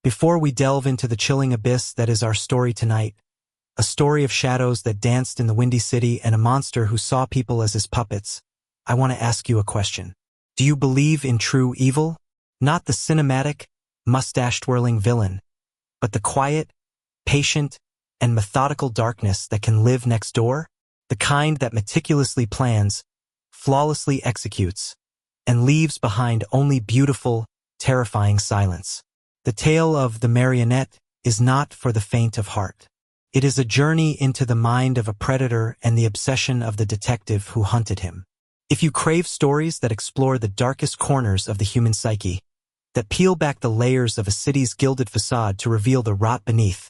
Before we delve into the chilling abyss that is our story tonight, a story of shadows that danced in the Windy City and a monster who saw people as his puppets, I want to ask you a question. Do you believe in true evil? Not the cinematic, mustache-twirling villain, but the quiet, patient, and methodical darkness that can live next door? The kind that meticulously plans, flawlessly executes, and leaves behind only beautiful, terrifying silence. The tale of the Marionette is not for the faint of heart. It is a journey into the mind of a predator and the obsession of the detective who hunted him. If you crave stories that explore the darkest corners of the human psyche, that peel back the layers of a city's gilded facade to reveal the rot beneath,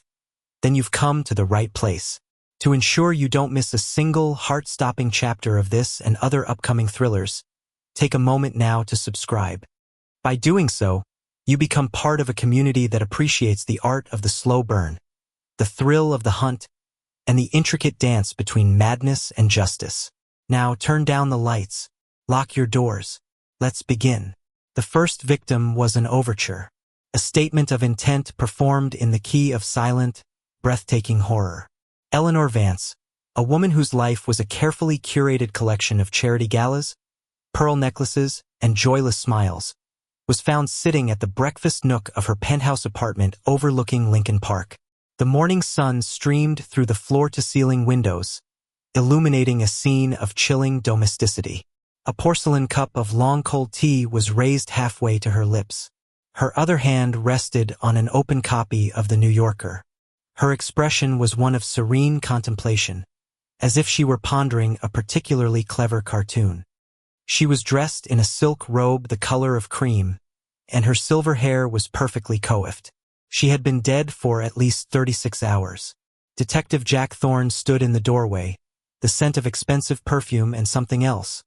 then you've come to the right place. To ensure you don't miss a single heart-stopping chapter of this and other upcoming thrillers, take a moment now to subscribe. By doing so, you become part of a community that appreciates the art of the slow burn, the thrill of the hunt, and the intricate dance between madness and justice. Now turn down the lights, lock your doors. Let's begin. The first victim was an overture, a statement of intent performed in the key of silent, breathtaking horror. Eleanor Vance, a woman whose life was a carefully curated collection of charity galas, pearl necklaces, and joyless smiles, was found sitting at the breakfast nook of her penthouse apartment overlooking Lincoln Park. The morning sun streamed through the floor-to-ceiling windows, illuminating a scene of chilling domesticity. A porcelain cup of long cold tea was raised halfway to her lips. Her other hand rested on an open copy of The New Yorker. Her expression was one of serene contemplation, as if she were pondering a particularly clever cartoon. She was dressed in a silk robe the color of cream, and her silver hair was perfectly coiffed. She had been dead for at least 36 hours. Detective Jack Thorne stood in the doorway, the scent of expensive perfume and something else,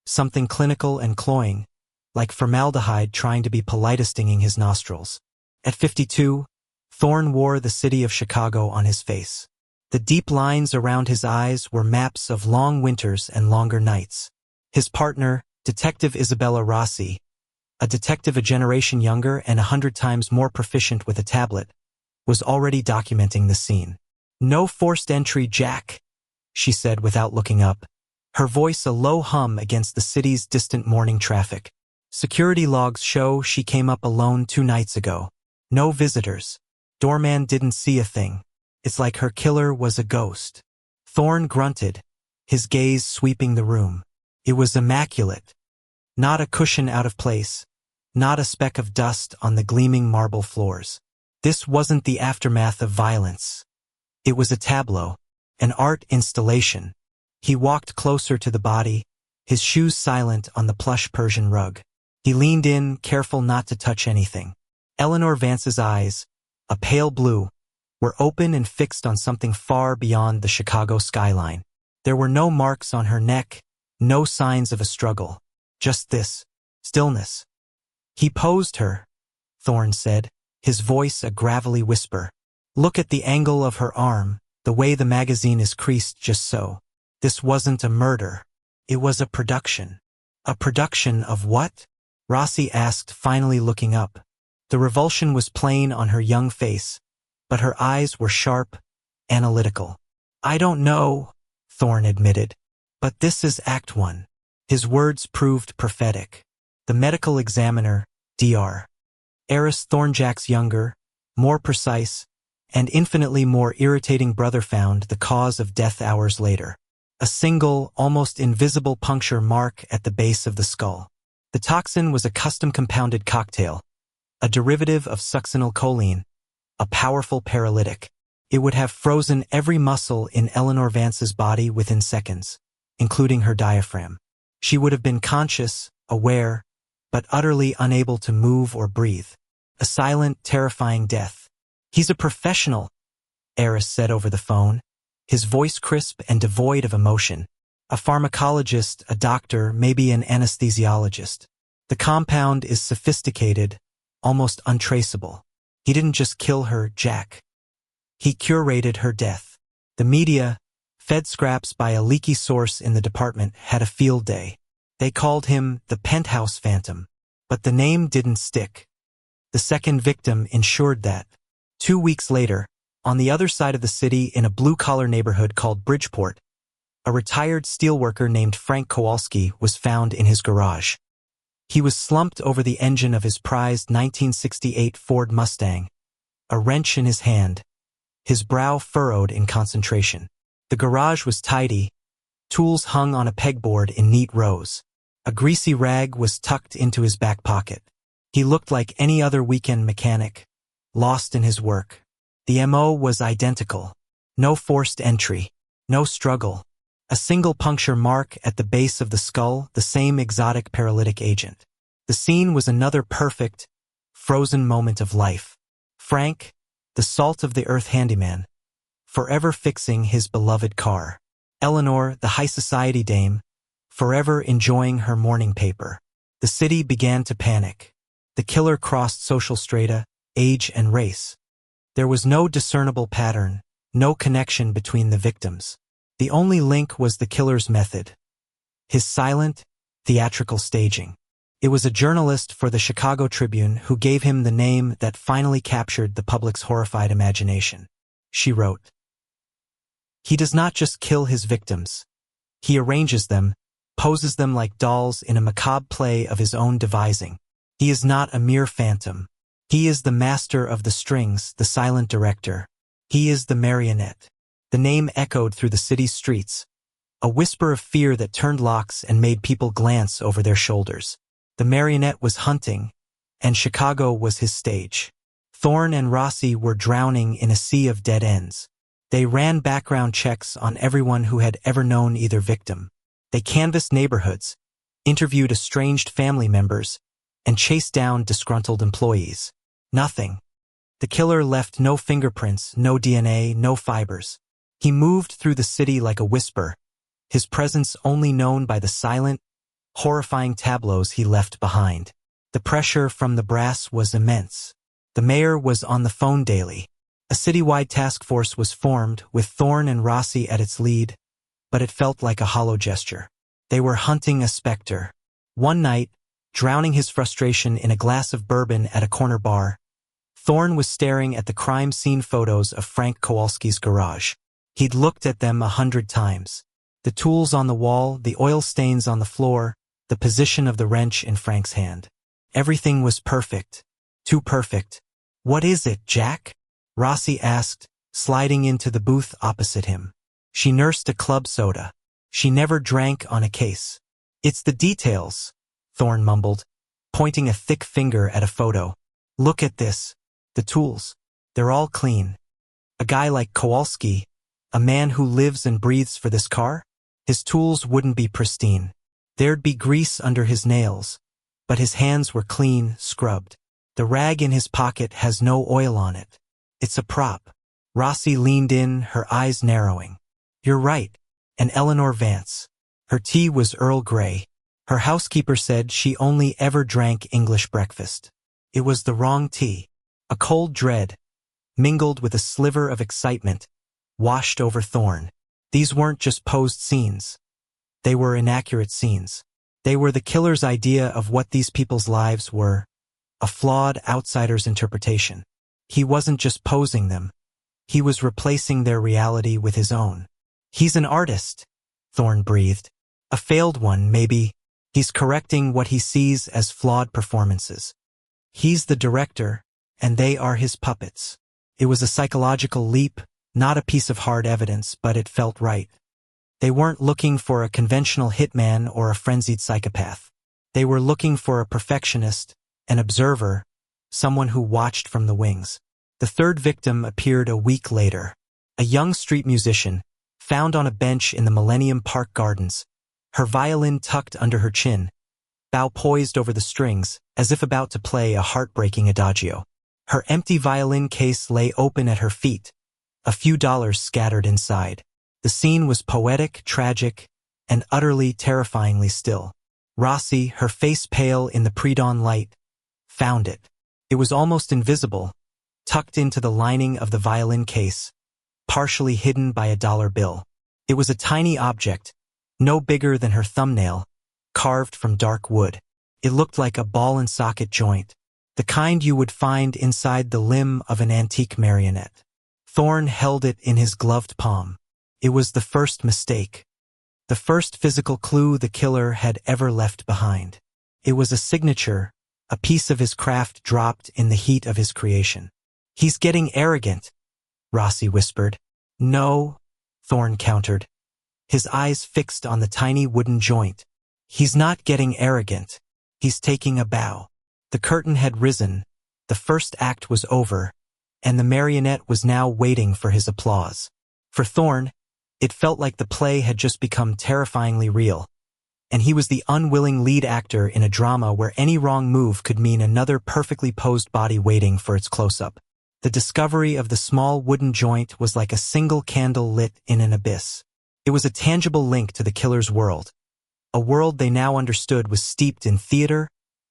something clinical and cloying, like formaldehyde trying to be polite, stinging his nostrils. At 52, Thorne wore the city of Chicago on his face. The deep lines around his eyes were maps of long winters and longer nights. His partner, Detective Isabella Rossi, a detective a generation younger and 100 times more proficient with a tablet, was already documenting the scene. "No forced entry, Jack," she said without looking up, her voice a low hum against the city's distant morning traffic. "Security logs show she came up alone 2 nights ago. No visitors. Doorman didn't see a thing. It's like her killer was a ghost." Thorne grunted, his gaze sweeping the room. It was immaculate. Not a cushion out of place, not a speck of dust on the gleaming marble floors. This wasn't the aftermath of violence. It was a tableau, an art installation. He walked closer to the body, his shoes silent on the plush Persian rug. He leaned in, careful not to touch anything. Eleanor Vance's eyes, a pale blue, were open and fixed on something far beyond the Chicago skyline. There were no marks on her neck, no signs of a struggle. Just this, stillness. "He posed her," Thorne said, his voice a gravelly whisper. "Look at the angle of her arm, the way the magazine is creased just so. This wasn't a murder. It was a production." "A production of what?" Rossi asked, finally looking up. The revulsion was plain on her young face, but her eyes were sharp, analytical. "I don't know," Thorne admitted. "But this is Act 1. His words proved prophetic. The medical examiner, Dr. Eris Thornjack's younger, more precise, and infinitely more irritating brother found the cause of death hours later. A single, almost invisible puncture mark at the base of the skull. The toxin was a custom compounded cocktail, a derivative of succinylcholine, a powerful paralytic. It would have frozen every muscle in Eleanor Vance's body within seconds, including her diaphragm. She would have been conscious, aware, but utterly unable to move or breathe. A silent, terrifying death. "He's a professional," Eris said over the phone, his voice crisp and devoid of emotion. "A pharmacologist, a doctor, maybe an anesthesiologist. The compound is sophisticated, almost untraceable. He didn't just kill her, Jack. He curated her death." The media, fed scraps by a leaky source in the department, had a field day. They called him the Penthouse Phantom, but the name didn't stick. The second victim ensured that. 2 weeks later, on the other side of the city in a blue-collar neighborhood called Bridgeport, a retired steelworker named Frank Kowalski was found in his garage. He was slumped over the engine of his prized 1968 Ford Mustang, a wrench in his hand, his brow furrowed in concentration. The garage was tidy, tools hung on a pegboard in neat rows. A greasy rag was tucked into his back pocket. He looked like any other weekend mechanic, lost in his work. The MO was identical. No forced entry. No struggle. A single puncture mark at the base of the skull, the same exotic paralytic agent. The scene was another perfect, frozen moment of life. Frank, the salt of the earth handyman, forever fixing his beloved car. Eleanor, the high society dame, forever enjoying her morning paper. The city began to panic. The killer crossed social strata, age and race. There was no discernible pattern, no connection between the victims. The only link was the killer's method. His silent, theatrical staging. It was a journalist for the Chicago Tribune who gave him the name that finally captured the public's horrified imagination. She wrote, "He does not just kill his victims. He arranges them, poses them like dolls in a macabre play of his own devising. He is not a mere phantom. He is the master of the strings, the silent director. He is the marionette." The name echoed through the city's streets, a whisper of fear that turned locks and made people glance over their shoulders. The marionette was hunting, and Chicago was his stage. Thorne and Rossi were drowning in a sea of dead ends. They ran background checks on everyone who had ever known either victim. They canvassed neighborhoods, interviewed estranged family members, and chased down disgruntled employees. Nothing. The killer left no fingerprints, no DNA, no fibers. He moved through the city like a whisper, his presence only known by the silent, horrifying tableaus he left behind. The pressure from the brass was immense. The mayor was on the phone daily. A citywide task force was formed, with Thorne and Rossi at its lead, but it felt like a hollow gesture. They were hunting a specter. One night, drowning his frustration in a glass of bourbon at a corner bar, Thorne was staring at the crime scene photos of Frank Kowalski's garage. He'd looked at them 100 times. The tools on the wall, the oil stains on the floor, the position of the wrench in Frank's hand. Everything was perfect. Too perfect. "What is it, Jack?" Rossi asked, sliding into the booth opposite him. She nursed a club soda. She never drank on a case. "It's the details," Thorne mumbled, pointing a thick finger at a photo. "Look at this. The tools. They're all clean. A guy like Kowalski, a man who lives and breathes for this car, his tools wouldn't be pristine. There'd be grease under his nails, but his hands were clean, scrubbed. The rag in his pocket has no oil on it. It's a prop." Rossi leaned in, her eyes narrowing. "You're right. And Eleanor Vance. Her tea was Earl Grey. Her housekeeper said she only ever drank English breakfast. It was the wrong tea." A cold dread, mingled with a sliver of excitement, washed over Thorne. These weren't just posed scenes. They were inaccurate scenes. They were the killer's idea of what these people's lives were, a flawed outsider's interpretation. He wasn't just posing them. He was replacing their reality with his own. "He's an artist," Thorne breathed. "A failed one, maybe. He's correcting what he sees as flawed performances. He's the director, and they are his puppets." It was a psychological leap, not a piece of hard evidence, but it felt right. They weren't looking for a conventional hitman or a frenzied psychopath. They were looking for a perfectionist, an observer, someone who watched from the wings. The third victim appeared a week later. A young street musician, found on a bench in the Millennium Park Gardens, her violin tucked under her chin, bow poised over the strings, as if about to play a heartbreaking adagio. Her empty violin case lay open at her feet, a few dollars scattered inside. The scene was poetic, tragic, and utterly terrifyingly still. Rossi, her face pale in the pre-dawn light, found it. It was almost invisible, tucked into the lining of the violin case, partially hidden by a dollar bill. It was a tiny object, no bigger than her thumbnail, carved from dark wood. It looked like a ball-and-socket joint. the kind you would find inside the limb of an antique marionette. Thorne held it in his gloved palm. It was the first mistake. The first physical clue the killer had ever left behind. It was a signature, a piece of his craft dropped in the heat of his creation. "He's getting arrogant," Rossi whispered. "No," Thorne countered, his eyes fixed on the tiny wooden joint. "He's not getting arrogant. He's taking a bow." The curtain had risen, the first act was over, and the marionette was now waiting for his applause. For Thorne, it felt like the play had just become terrifyingly real, and he was the unwilling lead actor in a drama where any wrong move could mean another perfectly posed body waiting for its close-up. The discovery of the small wooden joint was like a single candle lit in an abyss. It was a tangible link to the killer's world, a world they now understood was steeped in theater,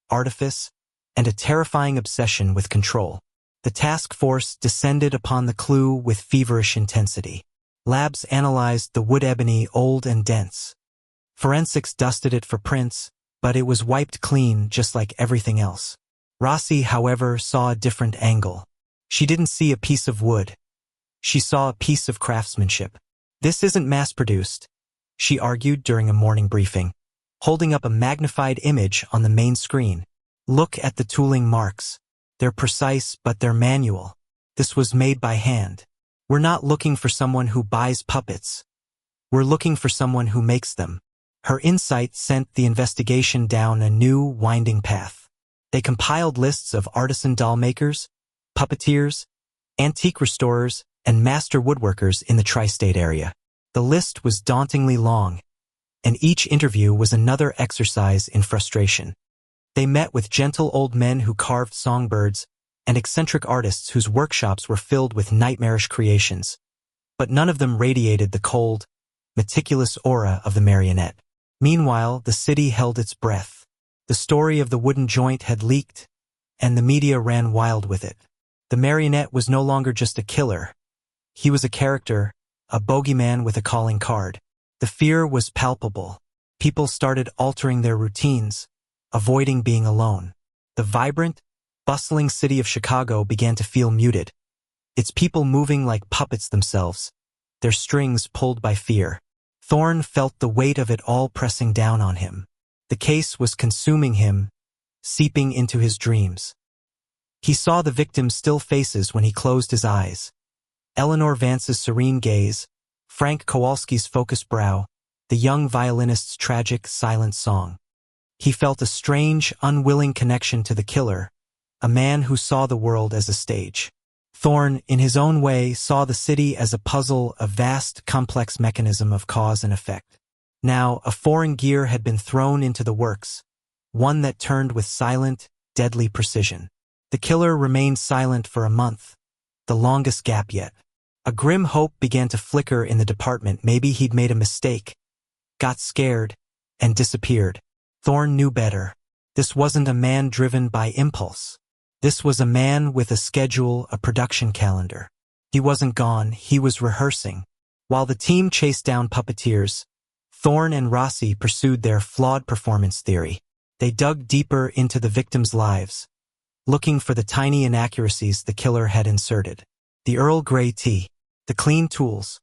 artifice, and a terrifying obsession with control. The task force descended upon the clue with feverish intensity. Labs analyzed the wood ebony old and dense. Forensics dusted it for prints, but it was wiped clean just like everything else. Rossi, however, saw a different angle. She didn't see a piece of wood. She saw a piece of craftsmanship. "This isn't mass-produced," she argued during a morning briefing, holding up a magnified image on the main screen. "Look at the tooling marks. They're precise, but they're manual. This was made by hand. We're not looking for someone who buys puppets. We're looking for someone who makes them." Her insight sent the investigation down a new, winding path. They compiled lists of artisan doll makers, puppeteers, antique restorers, and master woodworkers in the tri-state area. The list was dauntingly long, and each interview was another exercise in frustration. They met with gentle old men who carved songbirds and eccentric artists whose workshops were filled with nightmarish creations, but none of them radiated the cold, meticulous aura of the marionette. Meanwhile, the city held its breath. The story of the wooden joint had leaked, and the media ran wild with it. The marionette was no longer just a killer. He was a character, a bogeyman with a calling card. The fear was palpable. People started altering their routines, avoiding being alone. The vibrant, bustling city of Chicago began to feel muted, its people moving like puppets themselves, their strings pulled by fear. Thorne felt the weight of it all pressing down on him. The case was consuming him, seeping into his dreams. He saw the victim's still faces when he closed his eyes. Eleanor Vance's serene gaze, Frank Kowalski's focused brow, the young violinist's tragic, silent song. He felt a strange, unwilling connection to the killer, a man who saw the world as a stage. Thorne, in his own way, saw the city as a puzzle, a vast, complex mechanism of cause and effect. Now, a foreign gear had been thrown into the works, one that turned with silent, deadly precision. The killer remained silent for a month, the longest gap yet. A grim hope began to flicker in the department. Maybe he'd made a mistake, got scared, and disappeared. Thorne knew better. This wasn't a man driven by impulse. This was a man with a schedule, a production calendar. He wasn't gone, he was rehearsing. While the team chased down puppeteers, Thorne and Rossi pursued their flawed performance theory. They dug deeper into the victims' lives, looking for the tiny inaccuracies the killer had inserted. The Earl Grey tea, the clean tools.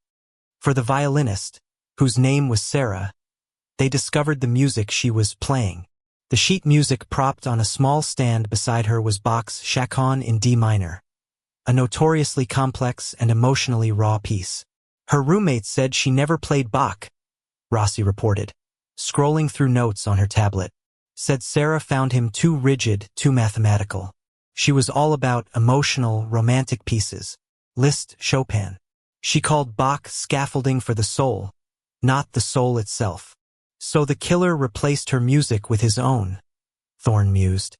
For the violinist, whose name was Sarah, they discovered the music she was playing. The sheet music propped on a small stand beside her was Bach's Chaconne in D minor, a notoriously complex and emotionally raw piece. Her roommate said she never played Bach, Rossi reported, scrolling through notes on her tablet. Said Sarah found him too rigid, too mathematical. She was all about emotional, romantic pieces. Liszt, Chopin. She called Bach scaffolding for the soul, not the soul itself. So the killer replaced her music with his own, Thorne mused.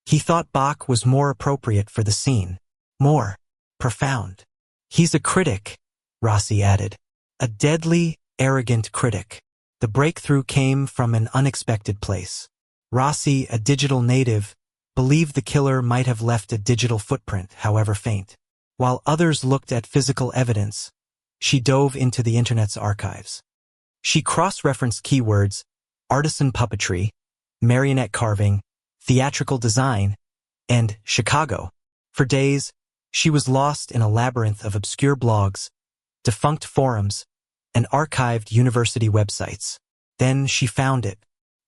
He thought Bach was more appropriate for the scene, more profound. He's a critic, Rossi added. A deadly, arrogant critic. The breakthrough came from an unexpected place. Rossi, a digital native, believed the killer might have left a digital footprint, however faint. While others looked at physical evidence, she dove into the internet's archives. She cross-referenced keywords, artisan puppetry, marionette carving, theatrical design, and Chicago. For days, she was lost in a labyrinth of obscure blogs, defunct forums, and archived university websites. Then she found it,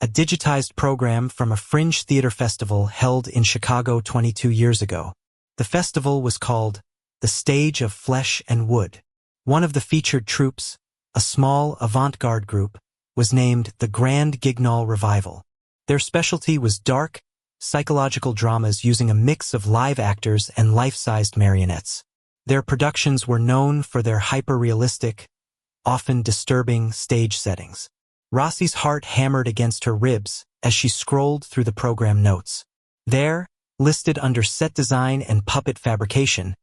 a digitized program from a fringe theater festival held in Chicago 22 years ago. The festival was called The Stage of Flesh and Wood. One of the featured troupes, a small avant-garde group, was named the Grand Guignol Revival. Their specialty was dark, psychological dramas using a mix of live actors and life-sized marionettes. Their productions were known for their hyper-realistic, often disturbing stage settings. Rossi's heart hammered against her ribs as she scrolled through the program notes. There, listed under set design and puppet fabrication,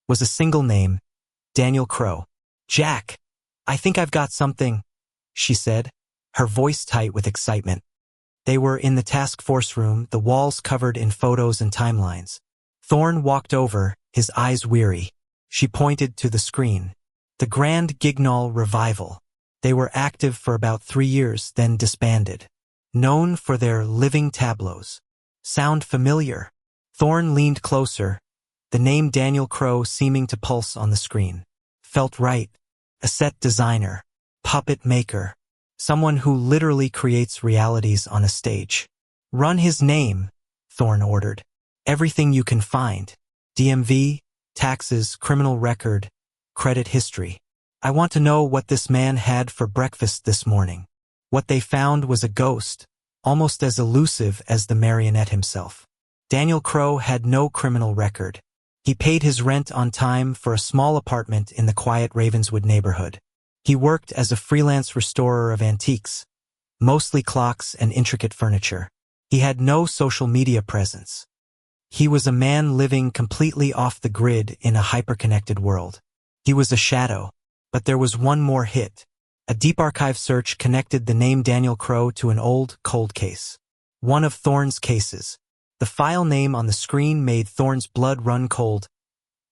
was a single name, Daniel Crowe. "Jack, I think I've got something," she said, her voice tight with excitement. They were in the task force room, the walls covered in photos and timelines. Thorne walked over, his eyes weary. She pointed to the screen. The Grand Guignol Revival. They were active for about 3 years, then disbanded. Known for their living tableaus. Sound familiar? Thorne leaned closer, the name Daniel Crowe seeming to pulse on the screen. Felt right. A set designer. Puppet maker. Someone who literally creates realities on a stage. "Run his name," Thorne ordered. "Everything you can find. DMV, taxes, criminal record, credit history. I want to know what this man had for breakfast this morning." What they found was a ghost, almost as elusive as the marionette himself. Daniel Crowe had no criminal record. He paid his rent on time for a small apartment in the quiet Ravenswood neighborhood. He worked as a freelance restorer of antiques, mostly clocks and intricate furniture. He had no social media presence. He was a man living completely off the grid in a hyper-connected world. He was a shadow, but there was one more hit. A deep archive search connected the name Daniel Crowe to an old, cold case. One of Thorne's cases. The file name on the screen made Thorne's blood run cold.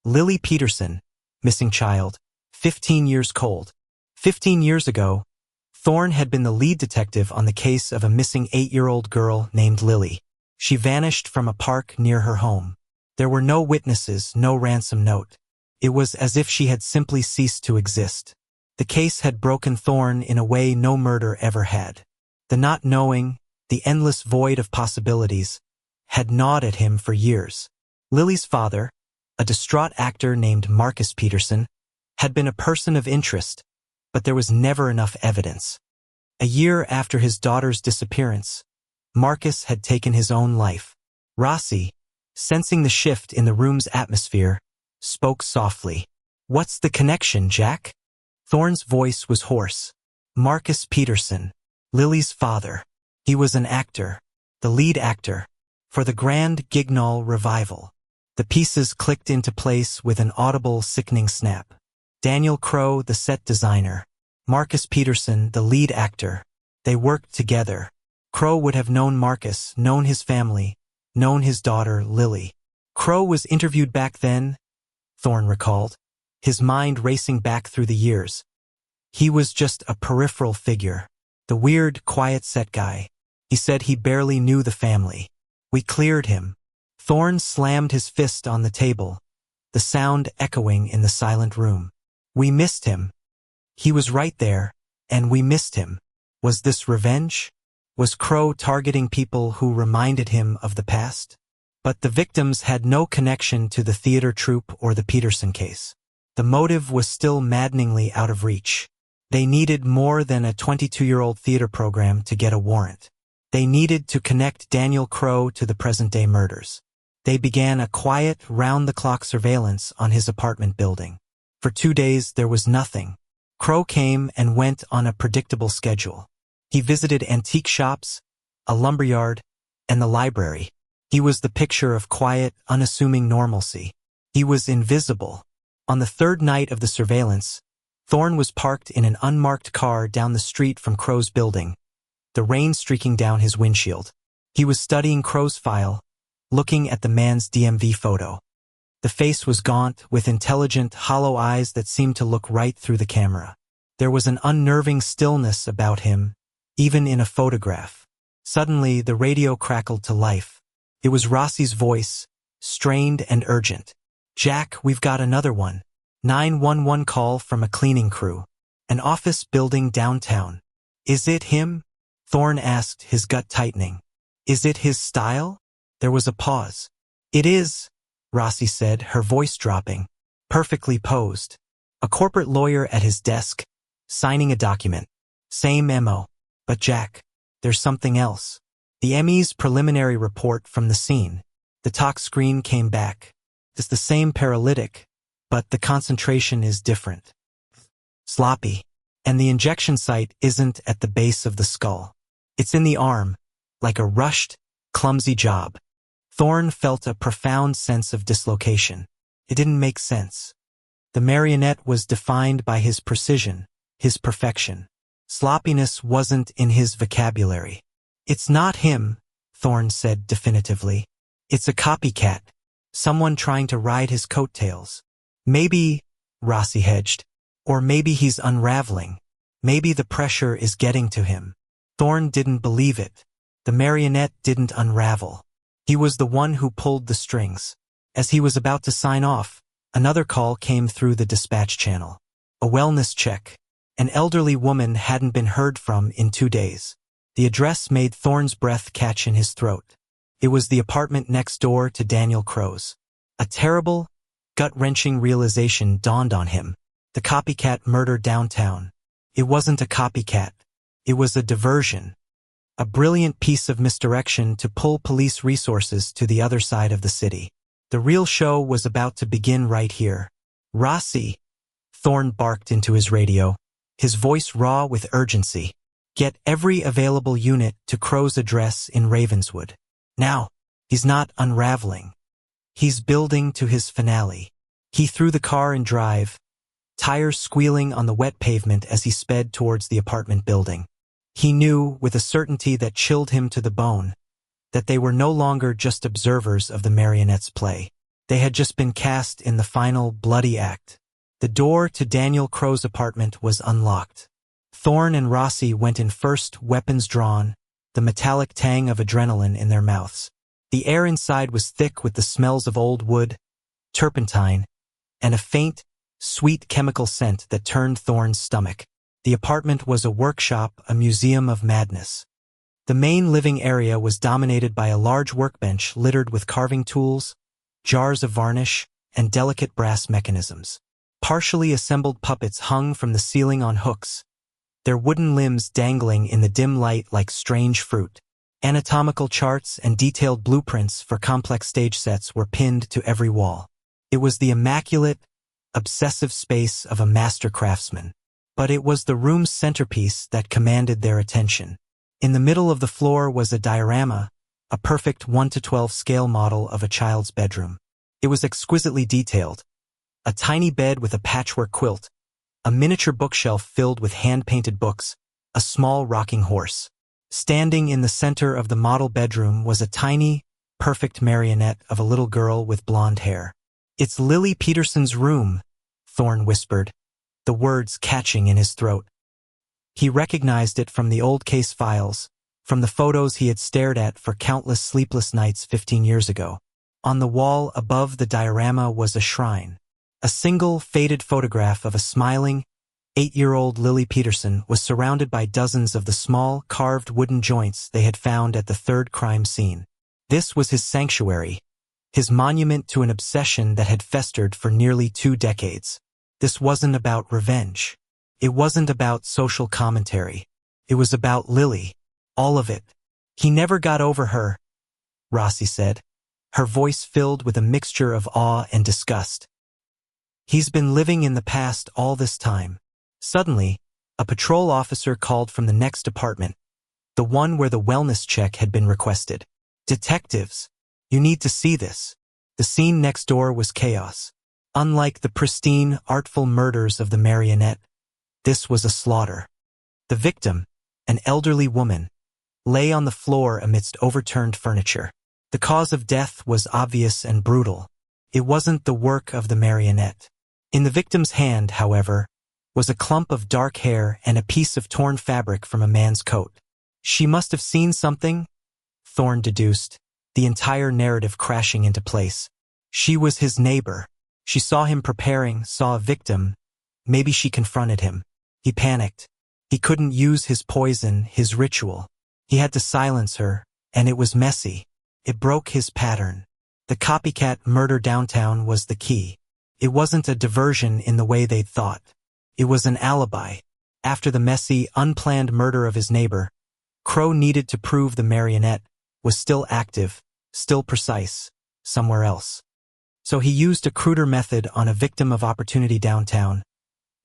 Lily Peterson, missing child, 15 years cold. 15 years ago, Thorne had been the lead detective on the case of a missing 8-year-old girl named Lily. She vanished from a park near her home. There were no witnesses, no ransom note. It was as if she had simply ceased to exist. The case had broken Thorne in a way no murder ever had. The not knowing, the endless void of possibilities, had gnawed at him for years. Lily's father, a distraught actor named Marcus Peterson, had been a person of interest, but there was never enough evidence. A year after his daughter's disappearance, Marcus had taken his own life. Rossi, sensing the shift in the room's atmosphere, spoke softly. "What's the connection, Jack?" Thorne's voice was hoarse. Marcus Peterson, Lily's father. He was an actor, the lead actor, for the Grand Guignol Revival. The pieces clicked into place with an audible, sickening snap. Daniel Crowe, the set designer. Marcus Peterson, the lead actor. They worked together. Crowe would have known Marcus, known his family, known his daughter, Lily. Crowe was interviewed back then, Thorne recalled, his mind racing back through the years. He was just a peripheral figure, the weird, quiet set guy. He said he barely knew the family. "We cleared him." Thorne slammed his fist on the table, the sound echoing in the silent room. "We missed him. He was right there, and we missed him." Was this revenge? Was Crowe targeting people who reminded him of the past? But the victims had no connection to the theater troupe or the Peterson case. The motive was still maddeningly out of reach. They needed more than a 22-year-old theater program to get a warrant. They needed to connect Daniel Crowe to the present-day murders. They began a quiet, round-the-clock surveillance on his apartment building. For 2 days, there was nothing. Crowe came and went on a predictable schedule. He visited antique shops, a lumberyard, and the library. He was the picture of quiet, unassuming normalcy. He was invisible. On the third night of the surveillance, Thorne was parked in an unmarked car down the street from Crowe's building, the rain streaking down his windshield. He was studying Crowe's file, looking at the man's DMV photo. The face was gaunt, with intelligent, hollow eyes that seemed to look right through the camera. There was an unnerving stillness about him, even in a photograph. Suddenly, the radio crackled to life. It was Rossi's voice, strained and urgent. "Jack, we've got another one." 911 call from a cleaning crew. An office building downtown. "Is it him?" Thorne asked, his gut tightening. "Is it his style?" There was a pause. "It is," Rossi said, her voice dropping. "Perfectly posed. A corporate lawyer at his desk, signing a document. Same MO. But Jack, there's something else." The ME's preliminary report from the scene. The talk screen came back. "It's the same paralytic, but the concentration is different. Sloppy. And the injection site isn't at the base of the skull. It's in the arm, like a rushed, clumsy job." Thorne felt a profound sense of dislocation. It didn't make sense. The marionette was defined by his precision, his perfection. Sloppiness wasn't in his vocabulary. "It's not him," Thorne said definitively. "It's a copycat. Someone trying to ride his coattails. Maybe," Rossi hedged, "or maybe he's unraveling. Maybe the pressure is getting to him." Thorne didn't believe it. The marionette didn't unravel. He was the one who pulled the strings. As he was about to sign off, another call came through the dispatch channel. A wellness check. An elderly woman hadn't been heard from in 2 days. The address made Thorne's breath catch in his throat. It was the apartment next door to Daniel Crow's. A terrible, gut-wrenching realization dawned on him. The copycat murder downtown. It wasn't a copycat. It was a diversion. A brilliant piece of misdirection to pull police resources to the other side of the city. The real show was about to begin right here. "Rossi," Thorne barked into his radio, his voice raw with urgency. "Get every available unit to Crow's address in Ravenswood. Now." He's not unraveling. He's building to his finale. He threw the car in drive, tires squealing on the wet pavement as he sped towards the apartment building. He knew, with a certainty that chilled him to the bone, that they were no longer just observers of the marionette's play. They had just been cast in the final, bloody act. The door to Daniel Crow's apartment was unlocked. Thorne and Rossi went in first, weapons drawn, the metallic tang of adrenaline in their mouths. The air inside was thick with the smells of old wood, turpentine, and a faint, sweet chemical scent that turned Thorne's stomach. The apartment was a workshop, a museum of madness. The main living area was dominated by a large workbench littered with carving tools, jars of varnish, and delicate brass mechanisms. Partially assembled puppets hung from the ceiling on hooks, their wooden limbs dangling in the dim light like strange fruit. Anatomical charts and detailed blueprints for complex stage sets were pinned to every wall. It was the immaculate, obsessive space of a master craftsman. But it was the room's centerpiece that commanded their attention. In the middle of the floor was a diorama, a perfect 1:12 scale model of a child's bedroom. It was exquisitely detailed. A tiny bed with a patchwork quilt, a miniature bookshelf filled with hand-painted books, a small rocking horse. Standing in the center of the model bedroom was a tiny, perfect marionette of a little girl with blonde hair. "It's Lily Peterson's room," Thorne whispered, the words catching in his throat. He recognized it from the old case files, from the photos he had stared at for countless sleepless nights 15 years ago. On the wall above the diorama was a shrine. A single, faded photograph of a smiling, 8-year-old Lily Peterson was surrounded by dozens of the small, carved wooden joints they had found at the third crime scene. This was his sanctuary, his monument to an obsession that had festered for nearly 2 decades. This wasn't about revenge. It wasn't about social commentary. It was about Lily. All of it. "He never got over her," Rossi said, her voice filled with a mixture of awe and disgust. "He's been living in the past all this time." Suddenly, a patrol officer called from the next apartment, the one where the wellness check had been requested. "Detectives, you need to see this." The scene next door was chaos. Unlike the pristine, artful murders of the marionette, this was a slaughter. The victim, an elderly woman, lay on the floor amidst overturned furniture. The cause of death was obvious and brutal. It wasn't the work of the marionette. In the victim's hand, however, was a clump of dark hair and a piece of torn fabric from a man's coat. She must have seen something, Thorne deduced. the entire narrative crashing into place. She was his neighbor. She saw him preparing, saw a victim. Maybe she confronted him. He panicked. He couldn't use his poison, his ritual. He had to silence her, and it was messy. It broke his pattern. The copycat murder downtown was the key. It wasn't a diversion in the way they'd thought. It was an alibi. After the messy, unplanned murder of his neighbor, Crow needed to prove the marionette was still active, still precise, somewhere else. So he used a cruder method on a victim of opportunity downtown,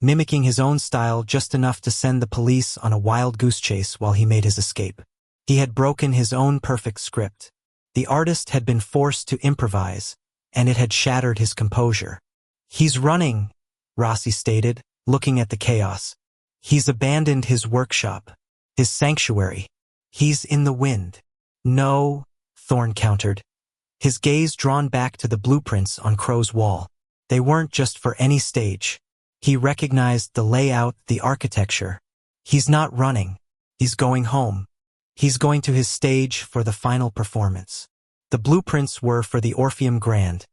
mimicking his own style just enough to send the police on a wild goose chase while he made his escape. He had broken his own perfect script. The artist had been forced to improvise, and it had shattered his composure. "He's running," Rossi stated, looking at the chaos. "He's abandoned his workshop, his sanctuary. He's in the wind." "No," Thorne countered, his gaze drawn back to the blueprints on Crow's wall. They weren't just for any stage. He recognized the layout, the architecture. "He's not running. He's going home. He's going to his stage for the final performance." The blueprints were for the Orpheum Grand,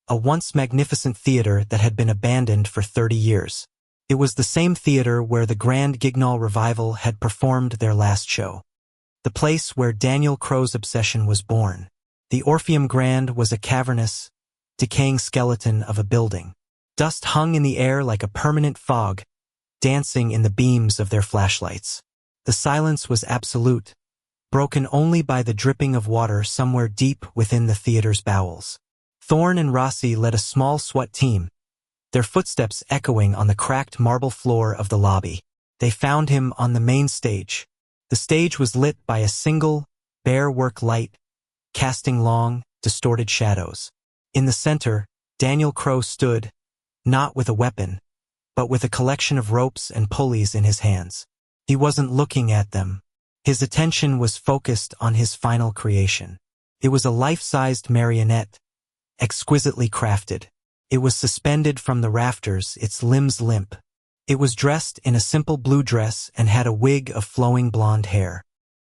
a once magnificent theater that had been abandoned for 30 years. It was the same theater where the Grand Guignol Revival had performed their last show. The place where Daniel Crow's obsession was born. The Orpheum Grand was a cavernous, decaying skeleton of a building. Dust hung in the air like a permanent fog, dancing in the beams of their flashlights. The silence was absolute, broken only by the dripping of water somewhere deep within the theater's bowels. Thorne and Rossi led a small SWAT team, their footsteps echoing on the cracked marble floor of the lobby. They found him on the main stage. The stage was lit by a single, bare work light, casting long, distorted shadows. In the center, Daniel Crow stood, not with a weapon, but with a collection of ropes and pulleys in his hands. He wasn't looking at them. His attention was focused on his final creation. It was a life-sized marionette, exquisitely crafted. It was suspended from the rafters, its limbs limp. It was dressed in a simple blue dress and had a wig of flowing blonde hair.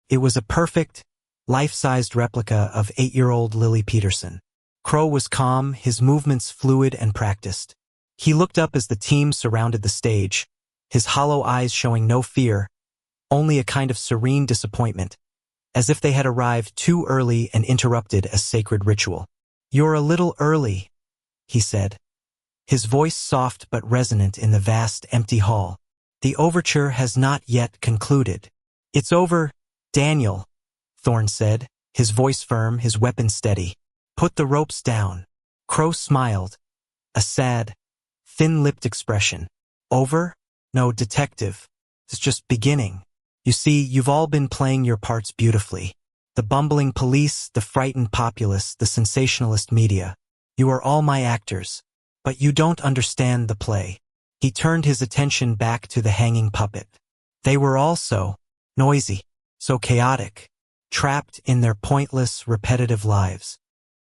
It was a perfect, life-sized replica of 8-year-old Lily Peterson. Crow was calm, his movements fluid and practiced. He looked up as the team surrounded the stage, his hollow eyes showing no fear, only a kind of serene disappointment, as if they had arrived too early and interrupted a sacred ritual. "You're a little early," he said, his voice soft but resonant in the vast, empty hall. "The overture has not yet concluded." "It's over, Daniel," Thorne said, his voice firm, his weapon steady. "Put the ropes down." Crow smiled, a sad, thin-lipped expression. "Over? No, detective. It's just beginning. You see, you've all been playing your parts beautifully. The bumbling police, the frightened populace, the sensationalist media. You are all my actors. But you don't understand the play." He turned his attention back to the hanging puppet. They were all so noisy, so chaotic, trapped in their pointless, repetitive lives.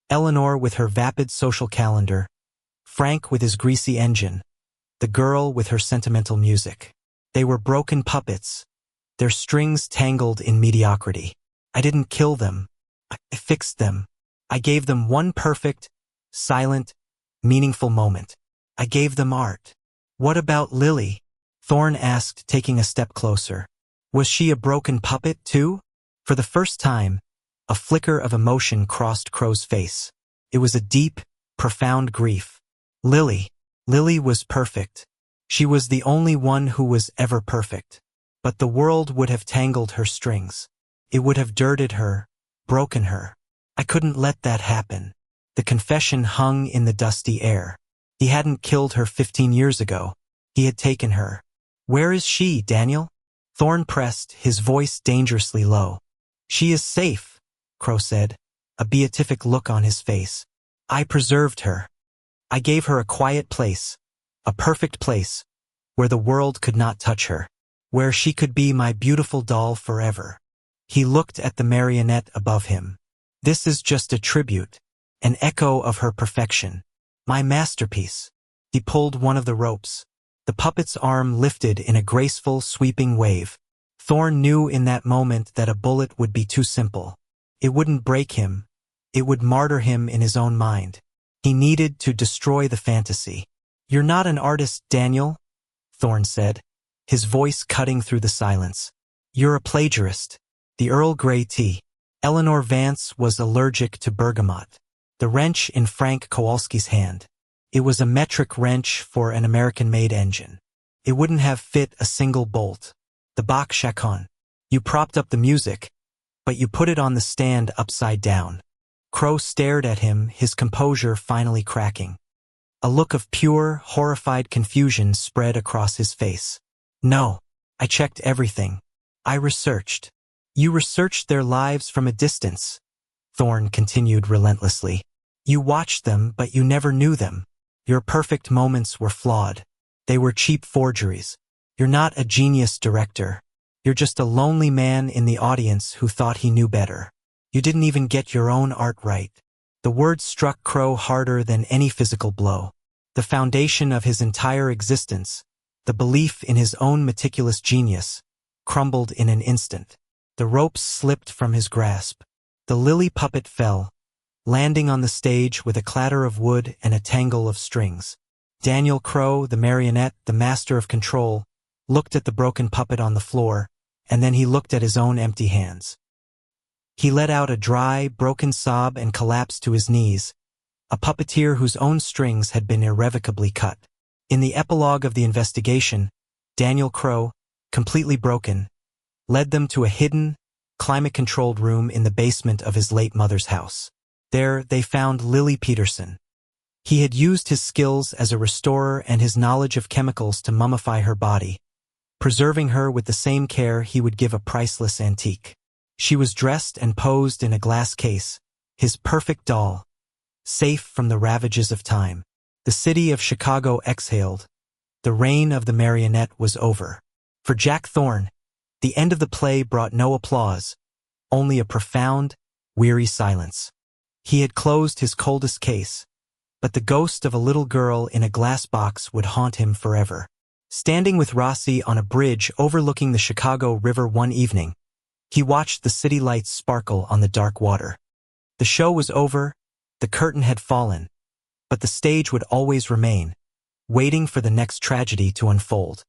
Eleanor with her vapid social calendar, Frank with his greasy engine, the girl with her sentimental music. They were broken puppets, their strings tangled in mediocrity. I didn't kill them. I fixed them. I gave them one perfect, silent, meaningful moment. I gave them art. "What about Lily?" Thorne asked, taking a step closer. Was she a broken puppet, too? For the first time, a flicker of emotion crossed Crow's face. It was a deep, profound grief. Lily was perfect. She was the only one who was ever perfect. But the world would have tangled her strings. It would have dirted her, broken her. I couldn't let that happen. The confession hung in the dusty air. He hadn't killed her 15 years ago. He had taken her. "Where is she, Daniel?" Thorne pressed, his voice dangerously low. "She is safe," Crow said, a beatific look on his face. "I preserved her. I gave her a quiet place, a perfect place, where the world could not touch her, where she could be my beautiful doll forever." He looked at the marionette above him. "This is just a tribute, an echo of her perfection. My masterpiece." He pulled one of the ropes. The puppet's arm lifted in a graceful, sweeping wave. Thorne knew in that moment that a bullet would be too simple. It wouldn't break him, It would martyr him in his own mind. He needed to destroy the fantasy. "You're not an artist, Daniel," Thorne said, his voice cutting through the silence. "You're a plagiarist." The Earl Grey tea. Eleanor Vance was allergic to bergamot. The wrench in Frank Kowalski's hand. It was a metric wrench for an American-made engine. It wouldn't have fit a single bolt. The Bach Chacon. "You propped up the music, but you put it on the stand upside down." Crow stared at him, his composure finally cracking. A look of pure, horrified confusion spread across his face. "No, I checked everything. I researched." "You researched their lives from a distance," Thorne continued relentlessly. "You watched them, but you never knew them. Your perfect moments were flawed. They were cheap forgeries. You're not a genius director. You're just a lonely man in the audience who thought he knew better. You didn't even get your own art right." The words struck Crow harder than any physical blow. The foundation of his entire existence, the belief in his own meticulous genius, crumbled in an instant. The ropes slipped from his grasp. The lily puppet fell, landing on the stage with a clatter of wood and a tangle of strings. Daniel Crow, the marionette, the master of control, looked at the broken puppet on the floor, and then he looked at his own empty hands. He let out a dry, broken sob and collapsed to his knees, a puppeteer whose own strings had been irrevocably cut. In the epilogue of the investigation, Daniel Crow, completely broken, led them to a hidden, climate-controlled room in the basement of his late mother's house. There, they found Lily Peterson. He had used his skills as a restorer and his knowledge of chemicals to mummify her body, preserving her with the same care he would give a priceless antique. She was dressed and posed in a glass case, his perfect doll, safe from the ravages of time. The city of Chicago exhaled. The reign of the marionette was over. For Jack Thorne, the end of the play brought no applause, only a profound, weary silence. He had closed his coldest case, but the ghost of a little girl in a glass box would haunt him forever. Standing with Rossi on a bridge overlooking the Chicago River one evening, he watched the city lights sparkle on the dark water. The show was over, the curtain had fallen, but the stage would always remain, waiting for the next tragedy to unfold.